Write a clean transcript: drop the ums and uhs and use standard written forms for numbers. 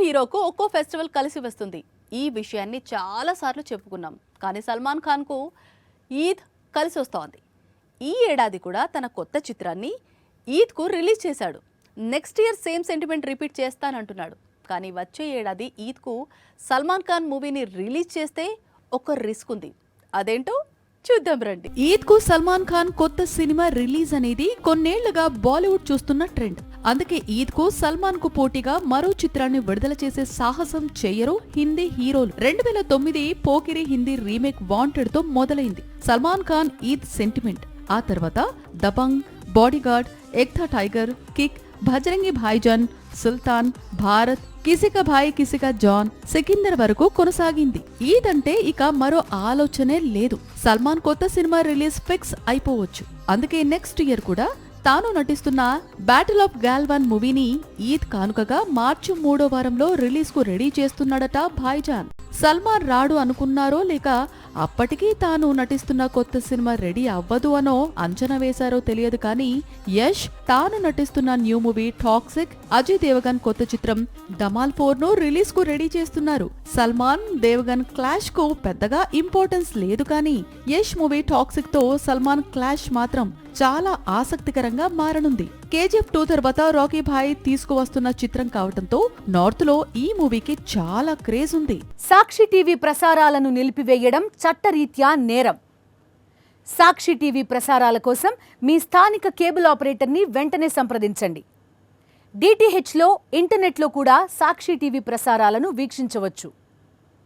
హీరోకు ఒక్కో ఫెస్టివల్ కలిసి వస్తుంది. ఈ విషయాన్ని చాలా సార్లు చెప్పుకున్నాం. కానీ సల్మాన్ ఖాన్కు ఈద్ కలిసి వస్తోంది. ఈ ఏడాది కూడా తన కొత్త చిత్రాన్ని ఈద్కు రిలీజ్ చేశాడు. Next year same sentiment repeat చేస్తానంటున్నాడు. కానీ వచ్చే ఏడాది ఈద్కు సల్మాన్ ఖాన్ మూవీని రిలీజ్ చేస్తే ఒక రిస్క్ ఉంది. అదేంటో చూద్దాం రండి. ఈద్ కు సల్మాన్ ఖాన్ కొత్త సినిమా రిలీజ్ అనేది కొన్నేళ్లుగా బాలీవుడ్ చూస్తున్న ట్రెండ్. అందుకే ఈద్ కు సల్మాన్ కు పోటీగా మరో చిత్రాన్ని విడుదల చేసే సాహసం చేయరు హిందీ హీరోలు. 2009 పోకిరి హిందీ రీమేక్ వాంటెడ్ తో మొదలైంది సల్మాన్ ఖాన్ ఈద్ సెంటిమెంట్. ఆ తర్వాత Dabangg, Bodyguard, Ek Tha Tiger, Kick, Bajrangi Bhaijaan, Sultan, Bharat, Kisi Ka Bhai Kisi Ka Jaan, Sikandar వరకు కొనసాగింది. ఈద్ అంటే ఇక మరో ఆలోచనే లేదు. సల్మాన్ కొత్త సినిమా రిలీజ్ ఫిక్స్ అయిపోవచ్చు. అందుకే నెక్స్ట్ ఇయర్ కూడా తాను నటిస్తున్న బ్యాటిల్ ఆఫ్ గాల్వాన్ మూవీని ఈద్ కానుకగా మార్చి 3వ వారంలో రిలీజ్ కు రెడీ చేస్తున్నాడట భాయిజాన్. సల్మాన్ రాడు అనుకున్నారో లేక అప్పటికీ తాను నటిస్తున్న కొత్త సినిమా రెడీ అవ్వదు అనో అంచనా వేశారో తెలియదు కానీ యష్ తాను నటిస్తున్న న్యూ మూవీ టాక్సిక్, అజయ్ దేవగన్ కొత్త చిత్రం ధమాల్ 4 ను రిలీజ్ కు రెడీ చేస్తున్నారు. సల్మాన్ దేవగన్ క్లాష్ కు పెద్దగా ఇంపార్టెన్స్ లేదు కానీ యష్ మూవీ టాక్సిక్ తో సల్మాన్ క్లాష్ మాత్రం చాలా ఆసక్తికరంగా మారనుంది. KGF 2 తర్వాత రాకీ భాయ్ తీసుకువస్తున్న చిత్రం కావడంతో నార్త్ లో ఈ మూవీకి చాలా క్రేజ్ ఉంది. సాక్షి టీవీ ప్రసారాలను నిలిపివేయడం చట్టరీత్యా నేరం. సాక్షి టీవీ ప్రసారాల కోసం మీ స్థానిక కేబుల్ ఆపరేటర్ని వెంటనే సంప్రదించండి. DTHలో ఇంటర్నెట్లో కూడా సాక్షి టీవీ ప్రసారాలను వీక్షించవచ్చు.